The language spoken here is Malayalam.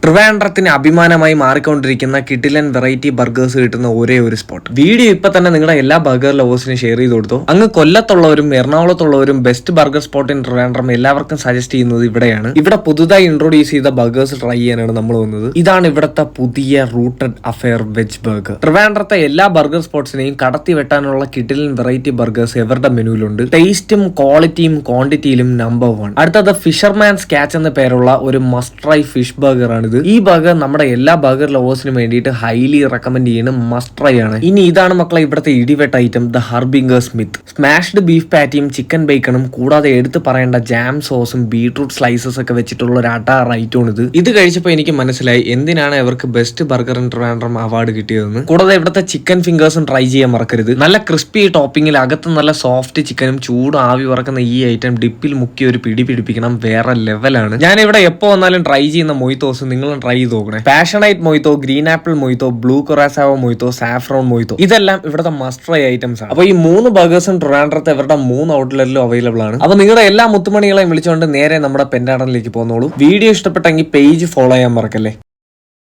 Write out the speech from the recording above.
ട്രിവാൻഡ്രത്തിന് അഭിമാനമായി മാറിക്കൊണ്ടിരിക്കുന്ന കിടിലൻ വെറൈറ്റി ബർഗേഴ്സ് കിട്ടുന്ന ഒരേ ഒരു സ്പോട്ട്. വീഡിയോ ഇപ്പൊ തന്നെ നിങ്ങളുടെ എല്ലാ ബർഗർ ലവേഴ്സിനും ഷെയർ ചെയ്ത് കൊടുത്തു. അങ്ങ് കൊല്ലത്തുള്ളവരും എറണാകുളത്തുള്ളവരും best burger spot in Trivandrum എല്ലാവർക്കും സജസ്റ്റ് ചെയ്യുന്നത് ഇവിടെയാണ്. ഇവിടെ പുതുതായി ഇൻട്രൊഡ്യൂസ് ചെയ്ത ബർഗേഴ്സ് ട്രൈ ചെയ്യാനാണ് നമ്മൾ വന്നത്. ഇതാണ് ഇവിടുത്തെ പുതിയ റൂട്ടഡ് അഫെയർ വെജ് ബർഗർ. ട്രിവാൻഡ്രത്തെ എല്ലാ ബർഗർ സ്പോട്സിനെയും കടത്തി വെട്ടാനുള്ള കിടിലൻ വെറൈറ്റി ബർഗേഴ്സ് ഇവരുടെ മെനുവിലുണ്ട്. ടേസ്റ്റും ക്വാളിറ്റിയും ക്വാണ്ടിറ്റിയിലും നമ്പർ 1. അടുത്തത് ഫിഷർമാൻസ് ക്യാച്ച് എന്ന പേരുള്ള ഒരു മസ്റ്റ് ട്രൈ ഫിഷ് ബർഗർ ആണ്. ഈ ബർഗർ നമ്മുടെ എല്ലാ ബർഗർ ലവേഴ്സിനും വേണ്ടിയിട്ട് ഹൈലി റെക്കമെൻഡ് ചെയ്യുന്ന മസ്റ്റ് ട്രൈ ആണ്. ഇനി ഇതാണ് മക്കളെ ഇവിടുത്തെ ഇടിവെട്ട item, the harbinger Smith. Smashed beef പാറ്റിയും ചിക്കൻ ബേക്കണും കൂടാതെ എടുത്ത് പറയേണ്ട ജാം സോസും ബീട്രൂട്ട് സ്ലൈസസ് ഒക്കെ വെച്ചിട്ടുള്ള ഒരു അടാർ ഐറ്റമാണ് ഇത്. ഇത് കഴിച്ചപ്പോൾ എനിക്ക് മനസ്സിലായി എന്തിനാണ് ഇവർക്ക് best burger in Trivandrum award കിട്ടിയതെന്ന്. കൂടാതെ ഇവിടുത്തെ ചിക്കൻ ഫിംഗേഴ്സും ട്രൈ ചെയ്യാൻ മറക്കരുത്. നല്ല ക്രിസ്പി ടോപ്പിംഗിൽ അകത്ത് നല്ല സോഫ്റ്റ് ചിക്കനും ചൂട് ആവി പറക്കുന്ന ഈ ഐറ്റം ഡിപ്പിൽ മുക്കി ഒരു പിടി പിടിപ്പിക്കണം, വേറെ ലെവലാണ്. ഞാൻ ഇവിടെ എപ്പോ വന്നാലും ട്രൈ ചെയ്യുന്ന മൊയ്ത്തോസ് നിങ്ങൾ ട്രൈ ചെയ്ത് നോക്കണേ. Passionate mojito, green apple mojito, blue curacao mojito, saffron mojito, ഇതെല്ലാം ഇവിടുത്തെ മസ്റ്റ് ട്രൈ ഐറ്റംസ് ആണ്. അപ്പൊ ഈ 3 ബർഗേഴ്സും ട്രിവാൻഡ്രത്തെ ഇവരുടെ 3 ഔട്ട്ലെറ്റിലും അവൈലബിൾ ആണ്. അപ്പൊ നിങ്ങളുടെ എല്ലാ മുത്തുമണികളെയും വിളിച്ചുകൊണ്ട് നേരെ നമ്മുടെ പെൻഡാടനിലേക്ക് പോന്നോളൂ. വീഡിയോ ഇഷ്ടപ്പെട്ടെങ്കിൽ പേജ് ഫോളോ ചെയ്യാൻ മറക്കല്ലേ.